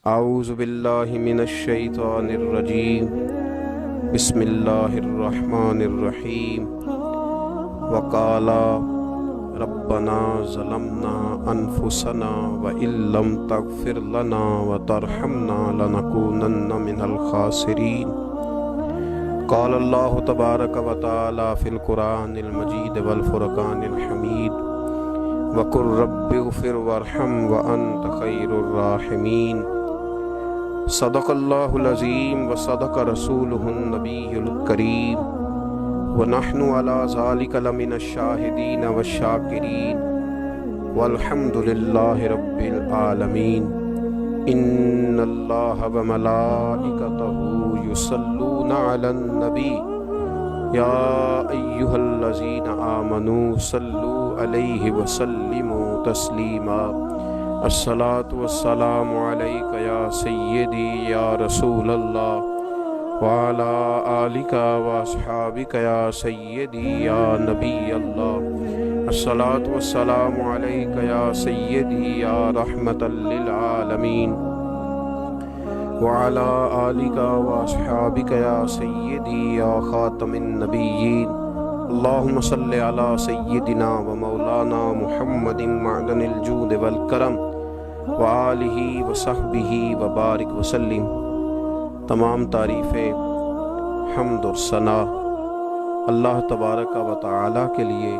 اعوذ باللہ من الشیطان الرجیم بسم اللہ الرحمن الرحیم وقالا ربنا ظلمنا انفسنا وان لم تغفر لنا وترحمنا لنکونن من الخاسرین قال اللہ تبارک و تعالی فی القرآن المجید والفرقان الحمید وقل رب اغفر وارحم وانت خیر الراحمین صدق اللہ العظیم وصدق رسولہ النبی الکریم ونحن علی ذلک لمن الشاہدین والشاکرین والحمد للہ رب العالمین ان اللہ وملائکتہ یصلون علی النبی یا ایہا الذین آمنوا صلوا علیہ وسلموا تسلیما الصلاة والسلام علیک یا سیدی یا رسول اللہ وعلا آلک واصحابک یا سیدی یا نبی اللہ الصلاة والسلام علیک یا سیدی یا رحمتا للعالمین وعلا آلک واصحابک یا سیدی یا خاتم النبیین اللہم صلی علی سیدنا و مولانا محمد معدن الجود والکرم وآلہ وصحبہ وبارک وسلم۔ تمام تعریفیں حمد اور ثنا اللہ تبارک و تعالی کے لیے،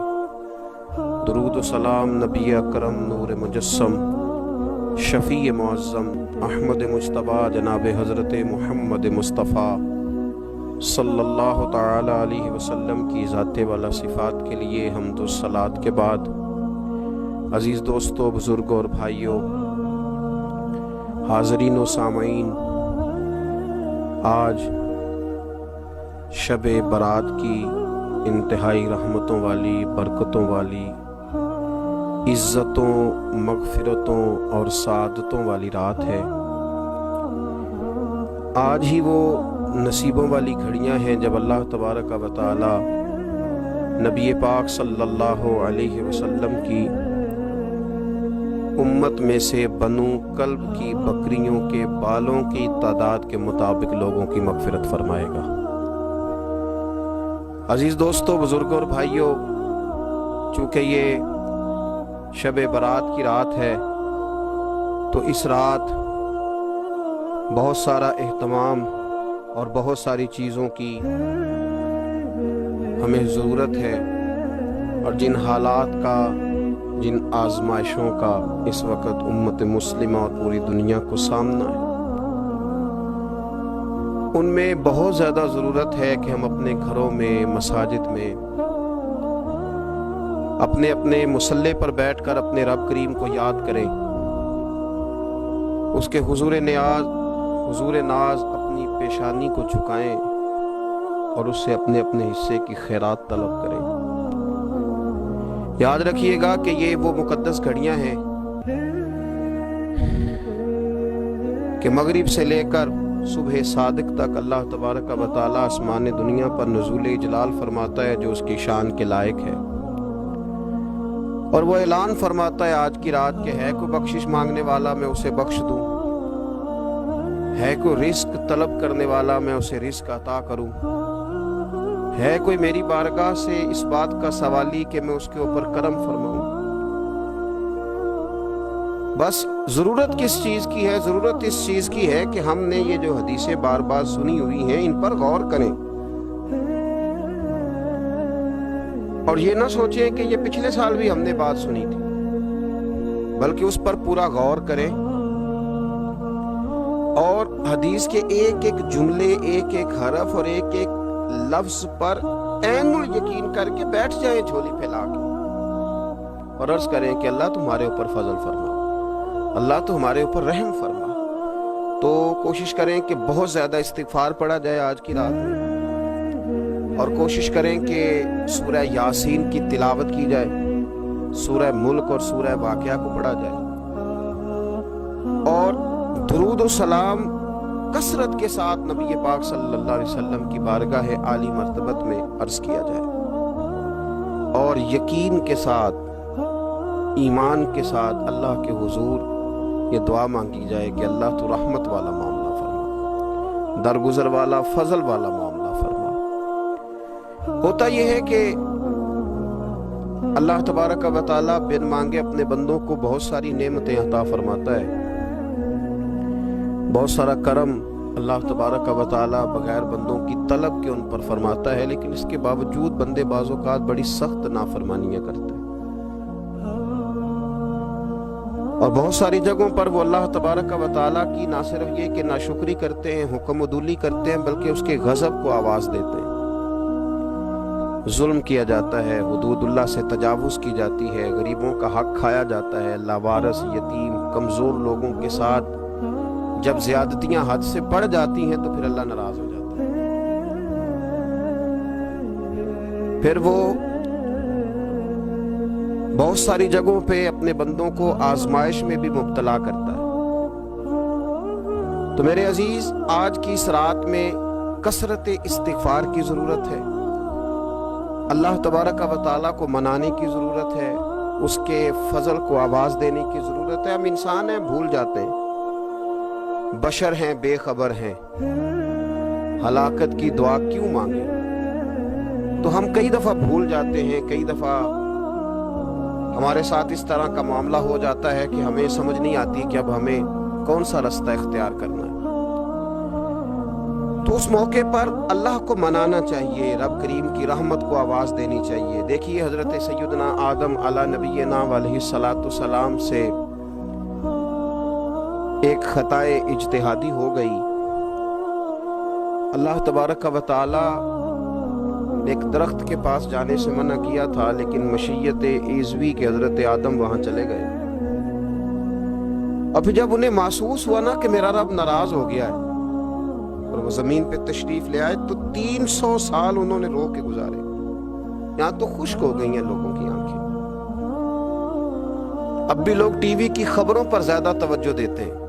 درود و سلام نبی اکرم نور مجسم شفیع معظم احمد مجتبیٰ جناب حضرت محمد مصطفیٰ صلی اللہ تعالی علیہ وسلم کی ذات والا صفات کے لیے حمد و صلات کے بعد، عزیز دوستو، بزرگوں اور بھائیوں، حاضرین و سامعین، آج شب برات کی انتہائی رحمتوں والی، برکتوں والی، عزتوں، مغفرتوں اور سعادتوں والی رات ہے۔ آج ہی وہ نصیبوں والی گھڑیاں ہیں جب اللہ تبارک و تعالی نبی پاک صلی اللہ علیہ وسلم کی امت میں سے بنو کلب کی بکریوں کے بالوں کی تعداد کے مطابق لوگوں کی مغفرت فرمائے گا۔ عزیز دوستو، بزرگوں اور بھائیوں، چونکہ یہ شب برات کی رات ہے تو اس رات بہت سارا اہتمام اور بہت ساری چیزوں کی ہمیں ضرورت ہے، اور جن حالات کا، جن آزمائشوں کا اس وقت امت مسلمہ اور پوری دنیا کو سامنا ہے، ان میں بہت زیادہ ضرورت ہے کہ ہم اپنے گھروں میں، مساجد میں، اپنے اپنے مصلی پر بیٹھ کر اپنے رب کریم کو یاد کریں، اس کے حضور ناز اپنی پیشانی کو جھکائیں اور اس سے اپنے اپنے حصے کی خیرات طلب کریں۔ یاد رکھیے گا کہ یہ وہ مقدس گھڑیاں ہیں کہ مغرب سے لے کر صبح صادق تک اللہ تبارک و تعالی آسمان دنیا پر نزول جلال فرماتا ہے جو اس کی شان کے لائق ہے، اور وہ اعلان فرماتا ہے آج کی رات کہ ہے کوئی بخشش مانگنے والا میں اسے بخش دوں، ہے کوئی رزق طلب کرنے والا میں اسے رزق عطا کروں، ہے کوئی میری بارگاہ سے اس بات کا سوالی کہ میں اس کے اوپر کرم فرماؤں۔ بس ضرورت کس چیز کی ہے؟ ضرورت اس چیز کی ہے کہ ہم نے یہ جو حدیثیں بار بار سنی ہوئی ہیں ان پر غور کریں، اور یہ نہ سوچیں کہ یہ پچھلے سال بھی ہم نے بات سنی تھی، بلکہ اس پر پورا غور کریں اور حدیث کے ایک ایک جملے، ایک ایک حرف اور ایک ایک لفظ پر عین یقین کر کے بیٹھ جائیں جھولی پھیلا کے، اور عرض کریں کہ اللہ تمہارے اوپر فضل فرما، اللہ تمہارے اوپر رحم فرما۔ تو کوشش کریں کہ بہت زیادہ استغفار پڑھا جائے آج کی رات میں، اور کوشش کریں کہ سورہ یاسین کی تلاوت کی جائے، سورہ ملک اور سورہ واقعہ کو پڑھا جائے، اور درود و سلام کثرت کے ساتھ نبی پاک صلی اللہ علیہ وسلم کی بارگاہ عالی مرتبت میں عرض کیا جائے، اور یقین کے ساتھ، ایمان کے ساتھ اللہ کے حضور یہ دعا مانگی جائے کہ اللہ تو رحمت والا معاملہ فرما، درگزر والا فضل والا معاملہ فرما۔ ہوتا یہ ہے کہ اللہ تبارک و تعالیٰ بن مانگے اپنے بندوں کو بہت ساری نعمتیں عطا فرماتا ہے، بہت سارا کرم اللہ تبارک و تعالیٰ بغیر بندوں کی طلب کے ان پر فرماتا ہے، لیکن اس کے باوجود بندے بعض اوقات بڑی سخت نافرمانیاں کرتے ہیں، اور بہت ساری جگہوں پر وہ اللہ تبارک و تعالیٰ کی نہ صرف یہ کہ ناشکری کرتے ہیں، حکم عدولی کرتے ہیں، بلکہ اس کے غضب کو آواز دیتے ہیں۔ ظلم کیا جاتا ہے، حدود اللہ سے تجاوز کی جاتی ہے، غریبوں کا حق کھایا جاتا ہے، لاوارث، یتیم، کمزور لوگوں کے ساتھ جب زیادتیاں حد سے بڑھ جاتی ہیں تو پھر اللہ ناراض ہو جاتا ہے، پھر وہ بہت ساری جگہوں پہ اپنے بندوں کو آزمائش میں بھی مبتلا کرتا ہے۔ تو میرے عزیز، آج کی اس رات میں کثرت استغفار کی ضرورت ہے، اللہ تبارک و تعالیٰ کو منانے کی ضرورت ہے، اس کے فضل کو آواز دینے کی ضرورت ہے۔ ہم انسان ہیں، بھول جاتے ہیں، بشر ہیں، بے خبر ہیں، ہلاکت کی دعا کیوں مانگیں؟ تو ہم کئی دفعہ بھول جاتے ہیں، کئی دفعہ ہمارے ساتھ اس طرح کا معاملہ ہو جاتا ہے کہ ہمیں سمجھ نہیں آتی کہ اب ہمیں کون سا رستہ اختیار کرنا ہے۔ تو اس موقع پر اللہ کو منانا چاہیے، رب کریم کی رحمت کو آواز دینی چاہیے۔ دیکھیے حضرت سیدنا آدم علی نبینا علیہ السلام سے ایک خطائے اجتہادی ہو گئی۔ اللہ تبارک و تعالی ایک درخت کے پاس جانے سے منع کیا تھا، لیکن مشیت ایزوی کے حضرت آدم وہاں چلے گئے، اور پھر جب انہیں محسوس ہوا نا کہ میرا رب ناراض ہو گیا ہے اور وہ زمین پہ تشریف لے آئے، تو 300 سال انہوں نے رو کے گزارے۔ یہاں تو خشک ہو گئی ہیں لوگوں کی آنکھیں۔ اب بھی لوگ ٹی وی کی خبروں پر زیادہ توجہ دیتے ہیں،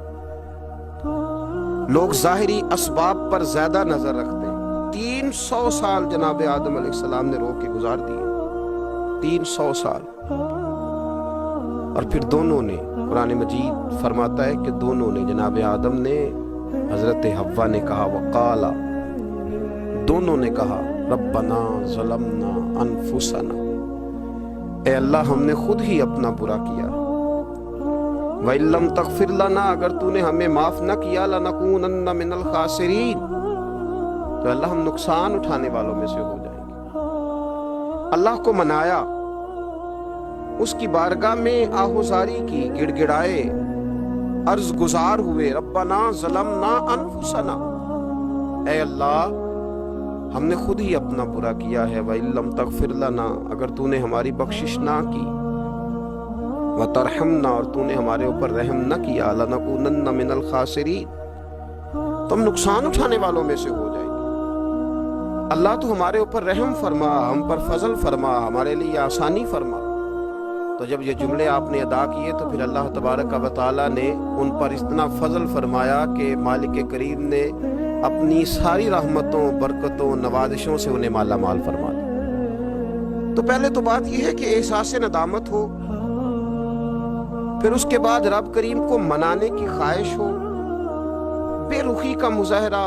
لوگ ظاہری اسباب پر زیادہ نظر رکھتے ہیں۔ 300 سال جناب آدم علیہ السلام نے رو کے گزار دیے، 300 سال۔ اور پھر دونوں نے، قرآن مجید فرماتا ہے کہ دونوں نے، جناب آدم نے، حضرت حوا نے کہا، وقالا، دونوں نے کہا، ربنا ظلمنا انفسنا، اے اللہ ہم نے خود ہی اپنا برا کیا، وَإِن لَّمْ تَغْفِرْ لَنَا، اگر تو نے ہمیں معاف نہ کیا، لَنَكُونَنَّ مِنَ الْخَاسِرِينَ، تو اللہ ہم نقصان اٹھانے والوں میں سے ہو جائیں گے۔ اللہ کو منایا، اس کی بارگاہ میں آہوزاری کی، گڑ گڑائے، عرض گزار ہوئے، ربنا ظلمنا انفسنا، اے اللہ ہم نے خود ہی اپنا برا کیا ہے، وَإِن لَّمْ تَغْفِرْ لَنَا، اگر تو نے ہماری بخشش نہ کی، وَتَرْحَمْنَا، اور تو نے ہمارے اوپر رحم نہ کیا، لَنَكُونَنَّ مِنَ الْخَاسِرِينَ، تو ہم نقصان اٹھانے والوں میں سے ہو جائیں گے۔ اللہ تو ہمارے اوپر رحم فرما، ہم پر فضل فرما، ہمارے لیے آسانی فرما۔ تو جب یہ جملے آپ نے ادا کیے تو پھر اللہ تبارک و تعالیٰ نے ان پر اتنا فضل فرمایا کہ مالک کریم نے اپنی ساری رحمتوں، برکتوں، نوازشوں سے انہیں مالا مال فرما دیا۔ تو پہلے تو بات یہ ہے کہ احساس ندامت ہو، پھر اس کے بعد رب کریم کو منانے کی خواہش ہو، بے رخی کا مظاہرہ،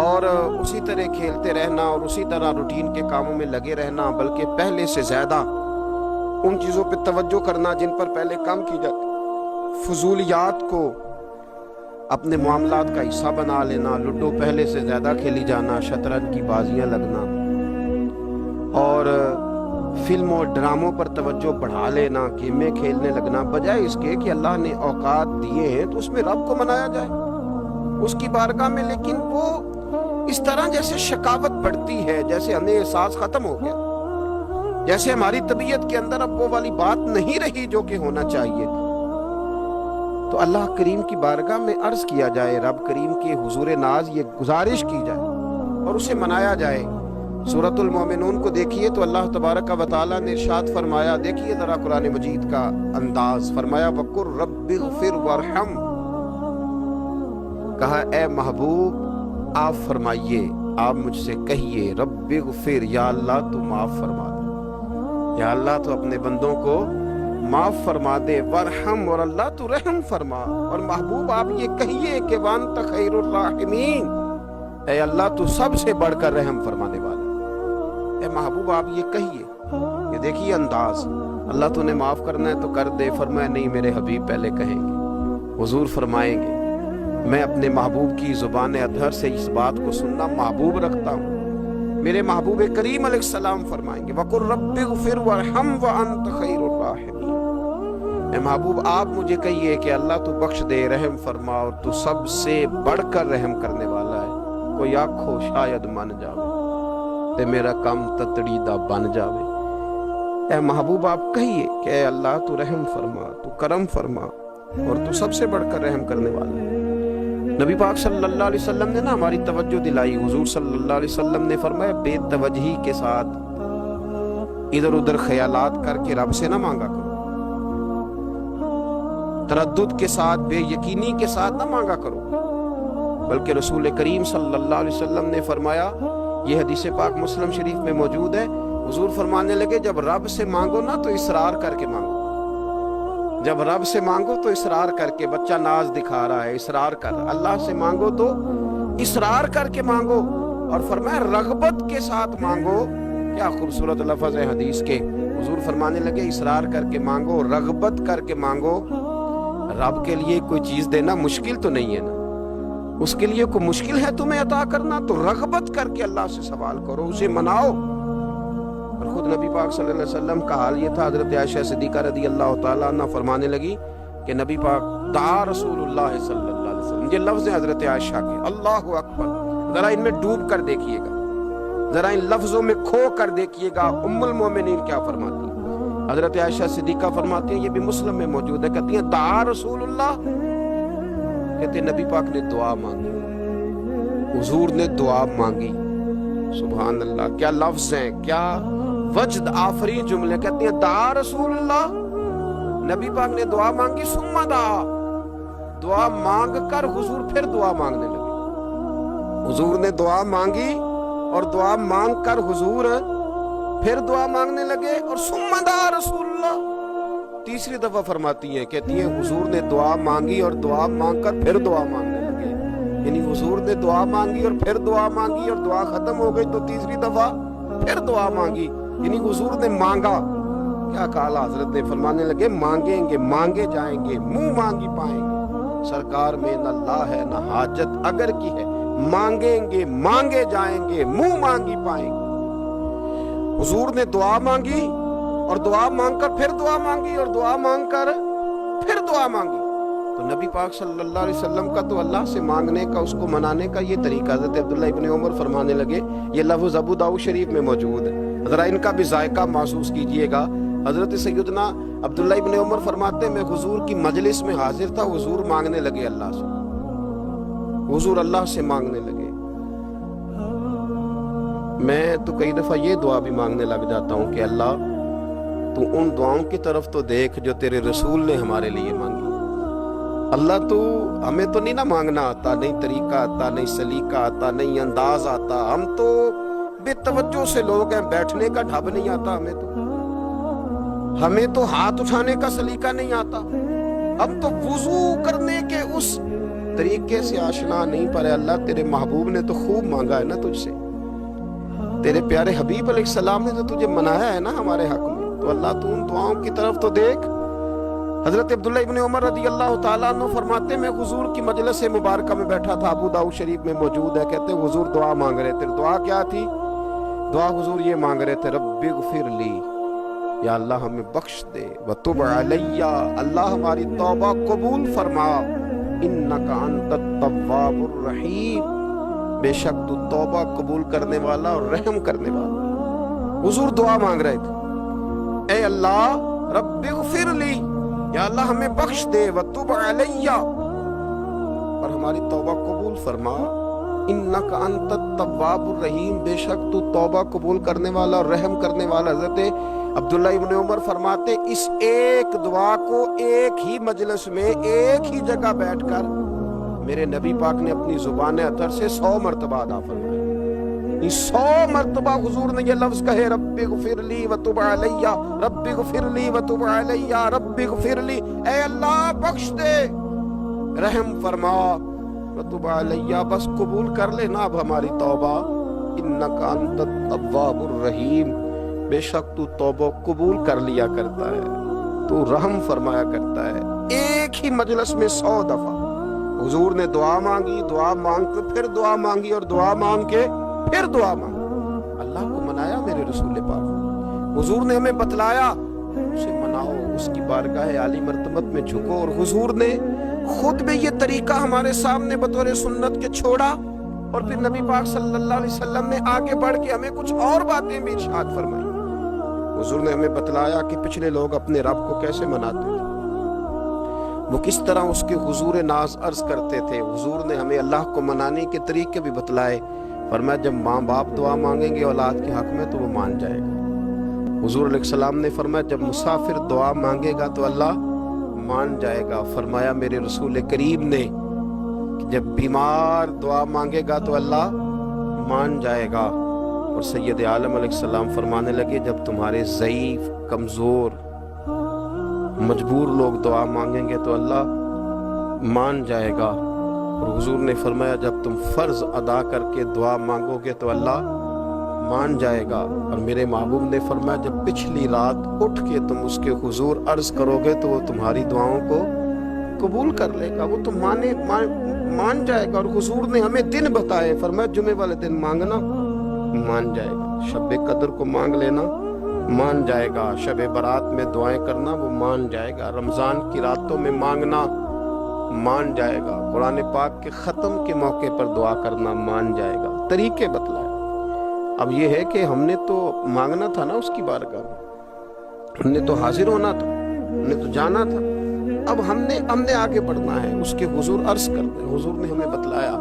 اور اسی طرح کھیلتے رہنا اور اسی طرح روٹین کے کاموں میں لگے رہنا، بلکہ پہلے سے زیادہ ان چیزوں پہ توجہ کرنا جن پر پہلے کام کی جاتی، فضولیات کو اپنے معاملات کا حصہ بنا لینا، لوڈو پہلے سے زیادہ کھیلی جانا، شطرنج کی بازیاں لگنا، اور فلم اور ڈراموں پر توجہ بڑھا لینا، گیمیں کھیلنے لگنا، بجائے اس کے کہ اللہ نے اوقات دیے ہیں تو اس میں رب کو منایا جائے اس کی بارگاہ میں۔ لیکن وہ اس طرح جیسے شکاوت بڑھتی ہے، جیسے ہمیں احساس ختم ہو گیا، جیسے ہماری طبیعت کے اندر اب وہ والی بات نہیں رہی جو کہ ہونا چاہیے تھی۔ تو اللہ کریم کی بارگاہ میں عرض کیا جائے، رب کریم کے حضور ناز یہ گزارش کی جائے اور اسے منایا جائے۔ سورۃ المومنون کو دیکھیے تو اللہ تبارک و تعالیٰ نے ارشاد فرمایا، دیکھیے ذرا قرآن مجید کا انداز، فرمایا وَقُلْ رَبِّ اغْفِرْ وَارْحَمْ، کہا اے محبوب آپ فرمائیے، آپ مجھ سے کہیے، رب اغفر، یا اللہ تو معاف فرما دے، یا اللہ تو اپنے بندوں کو معاف فرما دے، ورحم، اور اللہ تو رحم فرما۔ اور محبوب آپ یہ کہیے کہ وانت خیر الراحمین، اے اللہ تو سب سے بڑھ کر رحم فرمانے والا۔ اے محبوب آپ یہ کہیے، یہ دیکھیے انداز، اللہ تو نے معاف کرنا ہے تو کر دے، فرمایا نہیں میرے حبیب پہلے کہیں گے، حضور فرمائیں گے میں اپنے محبوب کی زبان اطہر سے اس بات کو سننا محبوب رکھتا ہوں۔ میرے محبوب کریم علیہ السلام فرمائیں گے وَقُلْ رَبِّ اغْفِرْ وَارْحَمْ وَأَنْتَ خَيْرُ الرَّاحِمِينَ۔ اے محبوب آپ مجھے کہیے کہ اللہ تو بخش دے، رحم فرما، اور تو سب سے بڑھ کر رحم کرنے والا ہے۔ کوئی آکھو شاید من جاوے تے میرا کم تتڑی دا بن جاوے۔ اے محبوب آپ کہیے کہ اے اللہ تو رحم فرما، تو کرم فرما، اور تو سب سے بڑھ کر رحم کرنے والا ہے۔ نبی پاک صلی اللہ علیہ وسلم نے نا ہماری توجہ دلائی۔ حضور صلی اللہ علیہ وسلم نے فرمایا بے توجہی کے ساتھ ادھر ادھر خیالات کر کے رب سے نہ مانگا کرو، تردد کے ساتھ، بے یقینی کے ساتھ نہ مانگا کرو، بلکہ رسول کریم صلی اللہ علیہ وسلم نے فرمایا، یہ حدیث پاک مسلم شریف میں موجود ہے، حضور فرمانے لگے جب رب سے مانگو نا تو اصرار کر کے مانگو، جب رب سے مانگو تو اصرار کر کے، بچہ ناز دکھا رہا ہے اصرار کر، اللہ سے مانگو تو اصرار کر کے مانگو، اور فرمایا رغبت کے ساتھ مانگو۔ کیا خوبصورت لفظ ہے حدیث کے، حضور فرمانے لگے اصرار کر کے مانگو، رغبت کر کے مانگو۔ رب کے لیے کوئی چیز دینا مشکل تو نہیں ہے نا، اس کے لیے کوئی مشکل ہے تمہیں عطا کرنا، تو رغبت کر کے اللہ سے سوال کرو، اسے مناؤ۔ اور خود نبی پاک صلی اللہ علیہ وسلم کا حال یہ تھا، حضرت عائشہ صدیقہ رضی اللہ تعالیٰ عنہ فرمانے لگی کہ نبی پاک دعا رسول اللہ صلی اللہ علیہ وسلم، یہ لفظ ہیں حضرت عائشہ کے، اللہ اکبر، ذرا ان میں ڈوب کر دیکھیے گا، ذرا ان لفظوں میں کھو کر دیکھیے گا ام المومنین کیا فرماتی ہیں۔ حضرت عائشہ صدیقہ فرماتی ہیں، یہ بھی مسلم میں موجود ہے، کہتی ہیں دعا رسول اللہ، کہتے ہیں نبی پاک نے دعا مانگی، حضور نے دعا مانگی۔ سبحان اللہ، کیا لفظ ہیں، کیا وجد آفری جملے، کہتی ہیں دعا رسول اللہ، نبی پاک نے دعا مانگی، ثم دعا، دعا مانگ کر حضور پھر دعا مانگنے لگے، حضور نے دعا مانگی اور دعا مانگ کر حضور پھر دعا مانگنے لگے، اور ثم دعا رسول اللہ، تیسری دفعہ فرماتی ہیں، کہتی ہیں حضور نے دعا مانگی اور دعا مانگ کر پھر دعا مانگنے لگے، یعنی حضور نے دعا مانگی اور پھر دعا مانگی، اور دعا ختم ہو گئی تو تیسری دفعہ پھر دعا مانگی، یعنی حضور نے مانگا۔ کیا کہا حضرت نے، فرمانے لگے مانگیں گے مانگے جائیں گے، منہ مانگی پائیں گے، سرکار میں نہ لا ہے نہ حاجت اگر کی ہے، مانگیں گے مانگے جائیں گے، منہ مانگی پائیں گے۔ حضور نے دعا مانگی اور دعا مانگ کر پھر دعا مانگی، اور دعا مانگ کر پھر دعا مانگی۔ تو نبی پاک صلی اللہ علیہ وسلم کا تو اللہ سے مانگنے کا، اس کو منانے کا یہ طریقہ، حضرت عبداللہ ابن عمر فرمانے لگے، یہ لفظ ابو داؤد شریف میں موجود ہے، ذرا ان کا بھی ذائقہ محسوس کیجئے گا۔ حضرت سیدنا عبداللہ ابن عمر فرماتے ہیں میں حضور کی مجلس میں حاضر تھا، حضور مانگنے لگے اللہ سے، حضور اللہ سے مانگنے لگے۔ میں تو کئی دفعہ یہ دعا بھی مانگنے لگ جاتا ہوں کہ اللہ تو ان دعاؤں کی طرف تو دیکھ جو تیرے رسول نے ہمارے لیے مانگی۔ اللہ تو ہمیں تو نہیں نہ مانگنا آتا، نہیں طریقہ آتا، نہیں سلیقہ آتا، نہیں انداز آتا، ہم تو بے توجہ سے لوگ ہیں، بیٹھنے کا ڈھب نہیں آتا ہمیں تو ہاتھ اٹھانے کا سلیقہ نہیں آتا، ہم تو وضو کرنے کے اس طریقے سے آشنا نہیں، پر اللہ تیرے محبوب نے تو خوب مانگا ہے نا تجھ سے، تیرے پیارے حبیب علیہ السلام نے تو تجھے منایا ہے نا ہمارے حق میں، تو اللہ تو ان دعاؤں کی طرف تو دیکھ۔ حضرت عبداللہ ابن عمر رضی اللہ تعالیٰ عنہ فرماتے میں حضور کی مجلس مبارکہ میں بیٹھا تھا، ابو داؤد شریف میں موجود ہے، کہتے حضور دعا مانگ رہے تھے، دعا کیا تھی؟ دعا حضور یہ مانگ رہے تھے، رب اغفر لی، یا اللہ ہمیں بخش دے، وتب علیہ، اللہ ہماری توبہ قبول فرما، انک انت التواب الرحیم، بے شک تو توبہ قبول کرنے والا اور رحم کرنے والا۔ حضور دعا مانگ رہے تھے، اے اللہ رب اغفر لی، یا اللہ ہمیں بخش دے، وتب علیہ، اور ہماری توبہ قبول فرما، انک انت التواب الرحیم، بے شک تو توبہ قبول کرنے والا اور رحم کرنے والا۔ حضرت عبداللہ ابن عمر فرماتے اس ایک دعا کو ایک ہی مجلس میں ایک ہی جگہ بیٹھ کر میرے نبی پاک نے اپنی زبان اطہر سے 100 مرتبہ ادا فرمایا۔ 100 مرتبہ حضور نے یہ لفظ کہے رب اغفر لی وتب علیہ، رب اغفر لی وتب علیہ، رب اغفر لی، اے اللہ بخش دے، رحم فرما، وتب علیہ، بس قبول کر لے نا اب ہماری توبہ، انک انت التواب الرحیم، بے شک تو توبہ قبول کر لیا کرتا ہے، تو رحم فرمایا کرتا ہے۔ ایک ہی مجلس میں 100 دفعہ حضور نے دعا مانگی، دعا مانگ کے پھر دعا مانگی، اور دعا مانگ کے پھر دعا مانگی، اللہ کو منایا میرے رسول پاک، حضور نے ہمیں بتلایا اسے مناؤ، اس کی بارگاہ عالی مرتبت میں جھکو، اور حضور نے خود میں یہ طریقہ ہمارے سامنے بطور سنت کے چھوڑا، اور پھر نبی پاک صلی اللہ علیہ وسلم نے آگے بڑھ کے ہمیں کچھ اور باتیں بھی ارشاد فرمائی۔ حضور نے ہمیں بتلایا کہ پچھلے لوگ اپنے رب کو کیسے مناتے تھے، وہ کس طرح اس کے حضور ناز عرض کرتے تھے۔ حضور نے ہمیں اللہ کو منانے کے طریقے بھی بتلائے، فرمایا جب ماں باپ دعا مانگیں گے اولاد کے حق میں تو وہ مان جائے گا۔ حضور علیہ السلام نے فرمایا جب مسافر دعا مانگے گا تو اللہ مان جائے گا۔ فرمایا میرے رسول کریم نے کہ جب بیمار دعا مانگے گا تو اللہ مان جائے گا۔ اور سید عالم علیہ السلام فرمانے لگے جب تمہارے ضعیف، کمزور، مجبور لوگ دعا مانگیں گے تو اللہ مان جائے گا۔ اور حضور نے فرمایا جب تم فرض ادا کر کے دعا مانگو گے تو اللہ مان جائے گا۔ اور میرے محبوب نے فرمایا جب پچھلی رات اٹھ کے تم اس کے حضور عرض کرو گے تو وہ تمہاری دعاؤں کو قبول کر لے گا، وہ تو مان جائے گا۔ اور حضور نے ہمیں دن بتائے، فرمایا جمعے والے دن مانگنا مان جائے گا، شب قدر کو مانگ لینا مان جائے گا، شب برات میں دعائیں کرنا وہ مان جائے گا، رمضان کی راتوں میں مانگنا مان جائے گا، قرآن پاک کے ختم کے موقع پر دعا کرنا مان جائے گا۔ طریقے بتلائے۔ اب یہ ہے کہ ہم نے تو مانگنا تھا نا اس کی بارگاہ میں، ہم نے تو حاضر ہونا تھا، ہم نے تو جانا تھا، اب ہم نے آگے بڑھنا ہے، اس کے حضور عرض کرتے۔ حضور نے ہمیں بتلایا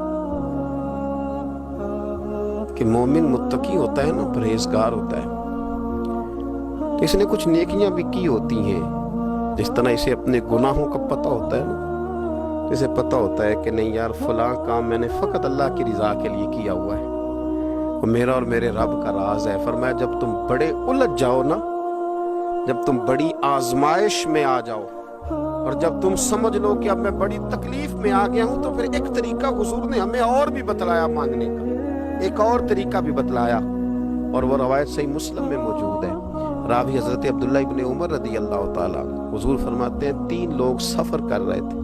کہ مومن متقی ہوتا ہے نا، پرہیزگار ہوتا ہے، تو اس نے کچھ نیکیاں بھی کی ہوتی ہیں، جس طرح اسے اپنے گناہوں کا پتہ ہوتا ہے نا، تو اسے پتہ ہوتا ہے کہ نہیں یار فلاں کام میں نے فقط اللہ کی رضا کے لیے کیا ہوا ہے، وہ میرا اور میرے رب کا راز ہے۔ فرمایا جب تم بڑے الجھ جاؤ نا، جب تم بڑی آزمائش میں آ جاؤ، اور جب تم سمجھ لو کہ اب میں بڑی تکلیف میں آ گیا ہوں، تو پھر ایک طریقہ حضور نے ہمیں اور بھی بتلایا مانگنے کا، ایک اور طریقہ بھی بتلایا، اور وہ روایت صحیح مسلم میں موجود ہے۔ راوی حضرت عبداللہ ابن عمر رضی اللہ تعالیٰ، حضور فرماتے ہیں 3 لوگ سفر کر رہے تھے،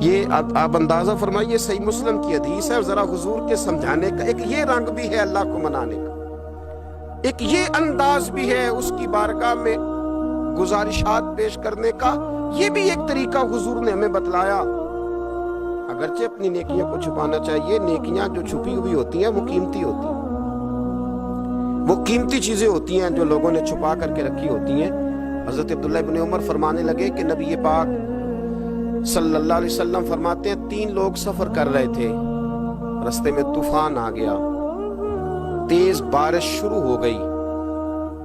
یہ آپ اندازہ فرمائیے صحیح مسلم کی حدیث ہے، اور ذرا حضور کے سمجھانے کا ایک یہ رنگ بھی ہے اللہ کو منانے کا، ایک یہ انداز بھی ہے اس کی بارگاہ میں گزارشات پیش کرنے کا، یہ بھی ایک طریقہ حضور نے ہمیں بتلایا۔ اگرچہ اپنی نیکیاں کو چھپانا چاہیے، نیکیاں جو چھپی ہوئی ہوتی ہیں وہ قیمتی ہوتی ہیں، وہ قیمتی چیزیں ہوتی ہیں جو لوگوں نے چھپا کر کے رکھی ہوتی ہیں۔ حضرت عبداللہ ابن عمر فرمانے لگے کہ نبی پاک صلی اللہ علیہ وسلم فرماتے ہیں 3 لوگ سفر کر رہے تھے، رستے میں طوفان آ گیا، تیز بارش شروع ہو گئی،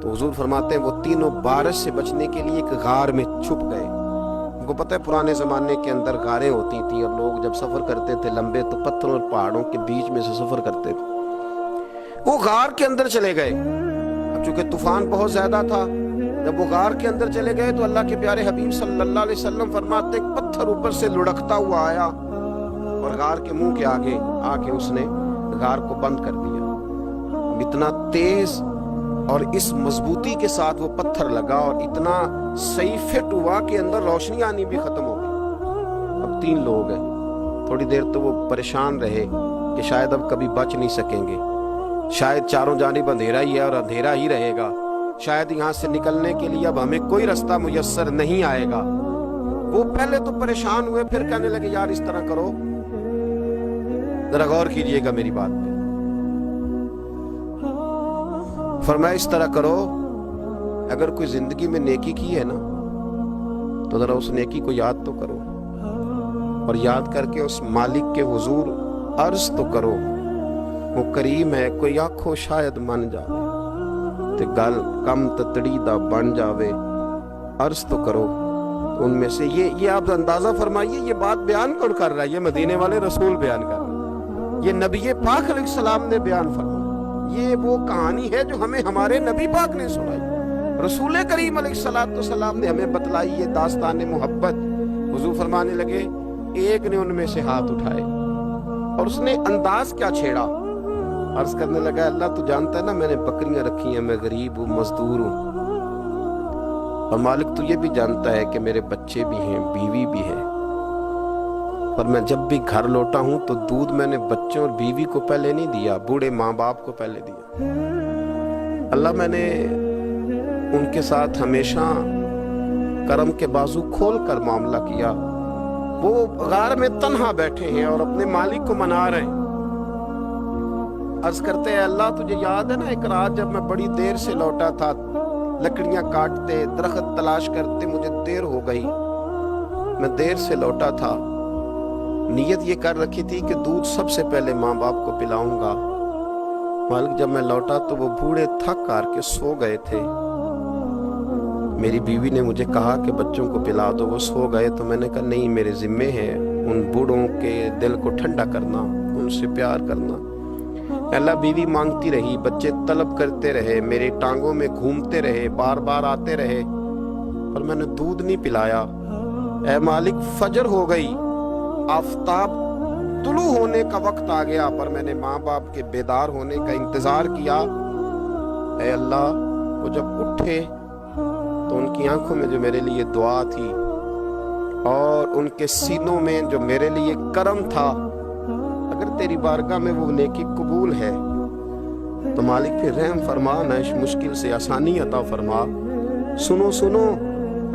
تو حضور فرماتے ہیں وہ تینوں بارش سے بچنے کے لیے ایک غار میں چھپ گئے۔ ان کو پتہ ہے پرانے زمانے کے اندر غاریں ہوتی تھیں، اور لوگ جب سفر کرتے تھے لمبے تو پتھروں اور پہاڑوں کے بیچ میں سے سفر کرتے تھے، وہ غار کے اندر چلے گئے۔ اب چونکہ طوفان بہت زیادہ تھا، جب وہ غار کے اندر چلے گئے تو اللہ کے پیارے حبیب صلی اللہ علیہ وسلم فرماتے ایک پتھر اوپر سے لڑکتا ہوا آیا، اور غار کے منہ کے آگے آ کے اس نے غار کو بند کر دیا۔ اتنا تیز اور اس مضبوطی کے ساتھ وہ پتھر لگا، اور اتنا صحیح فٹ ہوا کہ اندر روشنی آنی بھی ختم ہو گئی۔ اب 3 لوگ ہیں، تھوڑی دیر تو وہ پریشان رہے کہ شاید اب کبھی بچ نہیں سکیں گے، شاید چاروں جانب اندھیرا ہی ہے اور اندھیرا ہی رہے گا، شاید یہاں سے نکلنے کے لیے اب ہمیں کوئی رستہ میسر نہیں آئے گا۔ وہ پہلے تو پریشان ہوئے، پھر کہنے لگے یار اس طرح کرو، ذرا غور کیجئے گا میری بات پہ۔ فرمایا اس طرح کرو، اگر کوئی زندگی میں نیکی کی ہے نا تو ذرا اس نیکی کو یاد تو کرو، اور یاد کر کے اس مالک کے حضور عرض تو کرو، وہ کریم ہے، کوئی آنکھوں شاید من جاوے تے گل کم تتڑی دا بن جاوے، عرض تو کرو۔ تو ان میں سے یہ آپ اندازہ فرمائیے، یہ بات بیان کون کر رہا ہے؟ یہ مدینے والے رسول بیان کر رہے ہیں۔ یہ نبی پاک علیہ السلام نے بیان فرمایا، یہ وہ کہانی ہے جو ہمیں ہمارے نبی پاک نے سنائی، رسول کریم علیہ السلام نے ہمیں بتلائی یہ داستان محبت۔ حضور فرمانے لگے ایک نے ان میں سے ہاتھ اٹھائے اور اس نے انداز کیا چھیڑا، عرض کرنے لگا اللہ تو جانتا ہے نا میں نے بکریاں رکھی ہیں، میں غریب ہوں، مزدور ہوں، اور مالک تو یہ بھی جانتا ہے کہ میرے بچے بھی ہیں، بیوی بھی ہے، اور میں جب بھی گھر لوٹا ہوں تو دودھ میں نے بچوں اور بیوی کو پہلے نہیں دیا، بوڑھے ماں باپ کو پہلے دیا۔ اللہ میں نے ان کے ساتھ ہمیشہ کرم کے بازو کھول کر معاملہ کیا، وہ غار میں تنہا بیٹھے ہیں اور اپنے مالک کو منا رہے ہیں۔ عرض کرتے ہیں اللہ تجھے یاد ہے نا ایک رات جب میں بڑی دیر سے لوٹا تھا، لکڑیاں کاٹتے درخت تلاش کرتے مجھے دیر ہو گئی، میں دیر سے لوٹا تھا، نیت یہ کر رکھی تھی کہ دودھ سب سے پہلے ماں باپ کو پلاؤں گا، مالک جب میں لوٹا تو وہ بوڑھے تھک کر کے سو گئے تھے، میری بیوی نے مجھے کہا کہ بچوں کو پلا دو، وہ سو گئے، تو میں نے کہا نہیں میرے ذمے ہے ان بوڑھوں کے دل کو ٹھنڈا کرنا، ان سے پیار کرنا۔ اللہ بیوی مانگتی رہی، بچے طلب کرتے رہے، میری ٹانگوں میں گھومتے رہے، بار بار آتے رہے، پر میں نے دودھ نہیں پلایا۔ اے مالک فجر ہو گئی، آفتاب طلوع ہونے کا وقت آ گیا، پر میں نے ماں باپ کے بیدار ہونے کا انتظار کیا۔ اے اللہ وہ جب اٹھے تو ان کی آنکھوں میں جو میرے لیے دعا تھی اور ان کے سینوں میں جو میرے لیے کرم تھا، اگر تیری بارگاہ میں وہ نیکی قبول ہے تو مالک پھر رحم فرما، نہ اس مشکل سے آسانی عطا فرما۔ سنو سنو،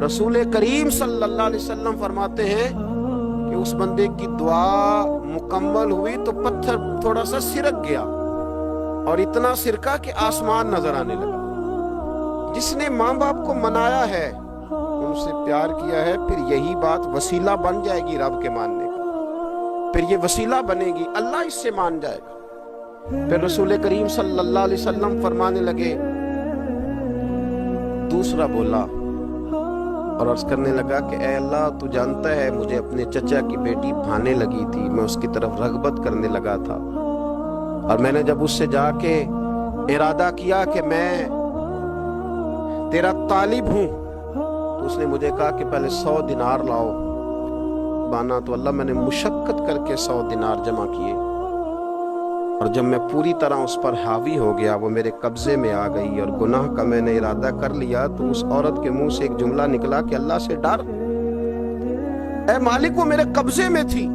رسول کریم صلی اللہ علیہ وسلم فرماتے ہیں کہ اس بندے کی دعا مکمل ہوئی تو پتھر تھوڑا سا سرک گیا، اور اتنا سرکا کہ آسمان نظر آنے لگا۔ جس نے ماں باپ کو منایا ہے، ان سے پیار کیا ہے، پھر یہی بات وسیلہ بن جائے گی رب کے ماننے کا، پھر یہ وسیلہ بنے گی، اللہ اس سے مان جائے گا۔ پھر رسول کریم صلی اللہ علیہ وسلم فرمانے لگے، دوسرا بولا اور عرض کرنے لگا کہ اے اللہ تو جانتا ہے مجھے اپنے چچا کی بیٹی بھانے لگی تھی، میں اس کی طرف رغبت کرنے لگا تھا، اور میں نے جب اس سے جا کے ارادہ کیا کہ میں تیرا طالب ہوں، تو اس نے مجھے کہا کہ پہلے 100 دینار لاؤ بانا، تو اللہ میں نے مشقت کر کے 100 دینار جمع کیے، اور جب میں پوری طرح اس پر حاوی ہو گیا، وہ میرے قبضے میں آ گئی اور گناہ کا میں نے ارادہ کر لیا، تو اس عورت کے منہ سے ایک جملہ نکلا کہ اللہ سے ڈر، اے مالک وہ میرے قبضے میں تھی،